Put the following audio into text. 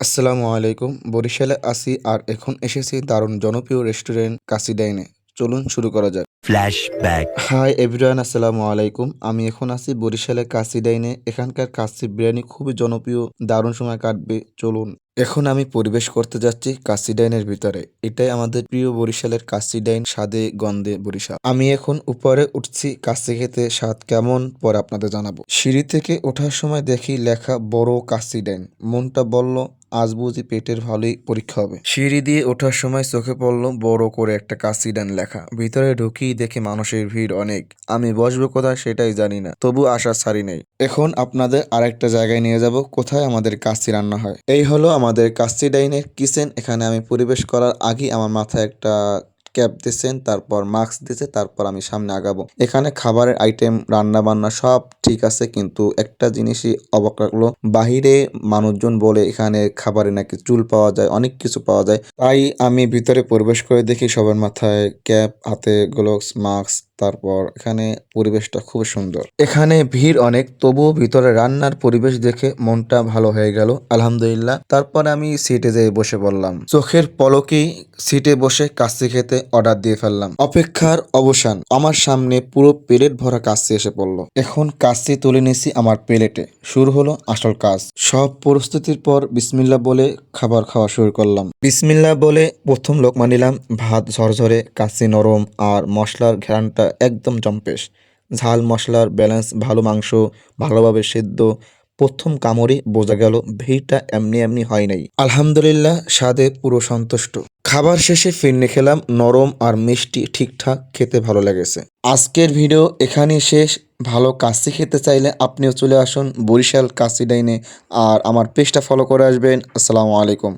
আসসালামু আলাইকুম। বরিশালে আছি আর এখন এসেছি দারুণ জনপ্রিয় রেস্টুরেন্ট কাসিডাইনে। চলুন শুরু করা যাক। ফ্ল্যাশব্যাক। হাই এভরিওয়ান, আসসালামু আলাইকুম। আমি এখন আছি বরিশালে কাসিডাইনে। এখানকার কাচ্চি বিরিয়ানি খুবই জনপ্রিয়, দারুণ সময় কাটবে। চলুন। এখন আমি পরিবেশ করতে যাচ্ছি কাসিডাইনের ভিতরে। এটাই আমাদের প্রিয় বরিশালের কাসিডাইন, স্বাদে গন্ধে বরিশাল। আমি এখন উপরে উঠছি কাচ্চি খেতে, স্বাদ কেমন পরে আপনাদের জানাবো। সিঁড়ি থেকে ওঠার সময় দেখি লেখা বড় কাসিডাইন। মনটা বলল আজ বুঝি পেটের ভালোই পরীক্ষা হবে। সিঁড়ি দিয়ে ওঠার সময় চোখে পড়লো বড় করে একটা কাসিডান লেখা। ভিতরে ঢুকি দেখে মানুষের ভিড় অনেক। আমি বসবো কোথায় সেটাই জানি না, তবু আশা ছাড়ি নাই। এখন আপনাদের আরেকটা জায়গায় নিয়ে যাব, কোথায় আমাদের কাচ্চি রান্না হয়। এই হলো আমাদের কাচ্চি ডাইনের কিচেন। এখানে আমি পরিবেশ করার আগে আমার মাথায় একটা ক্যাপ দিয়েছেন, তারপর মাস্ক দিয়েছে, তারপর আমি সামনে আগাবো। এখানে খাবারের আইটেম রান্না বান্না সব ঠিক আছে, কিন্তু একটা জিনিসই অবাক লাগলো। বাহিরে মানুষজন বলে এখানে খাবারে নাকি চুল পাওয়া যায়, অনেক কিছু পাওয়া যায়। তাই আমি ভিতরে প্রবেশ করে দেখি সবার মাথায় ক্যাপ, হাতে গ্লোভস, মাস্ক। তারপর এখানে পরিবেশটা খুব সুন্দর। এখানে ভিড় অনেক, তবুও ভিতরে রান্নার পরিবেশ দেখে মনটা ভালো হয়ে গেল, আলহামদুলিল্লাহ। তারপর আমি সিটে যেয়ে বসে পড়লাম। চোখের পলকেই সিটে বসে কাচ্চি খেতে অর্ডার দিয়ে ফেললাম। অপেক্ষার অবসান। আমার সামনে পুরো প্লেট ভরা কাচ্চি এসে পড়লো। এখন কাচ্চি তুলে নিয়েছি আমার প্লেটে। শুরু হলো আসল কাজ। সব প্রস্তুতির পর বিসমিল্লাহ বলে খাবার খাওয়া শুরু করলাম। বিসমিল্লাহ বলে প্রথম লোকমা নিলাম। ভাত ঝরঝরে, কাচ্চি নরম, আর মশলার ঘ্রাণটা একদম জম্পেশ। ঝাল মশলার ব্যালেন্স ভালো, মাংস ভালোভাবে সেদ্ধ। প্রথম কামড়ে বোঝা গেল ভিড়টা এমনি এমনি হয় নাই। আলহামদুলিল্লাহ, স্বাদে পুরো সন্তুষ্ট। খাবার শেষে ফিরনি খেলাম, নরম আর মিষ্টি ঠিকঠাক, খেতে ভালো লেগেছে। আজকের ভিডিও এখানেই শেষ। ভালো কাচ্চি খেতে চাইলে আপনিও চলে আসুন বরিশাল কাচ্চি ডাইনে, আর আমার পেজটা ফলো করে আসবেন। আসসালামু আলাইকুম।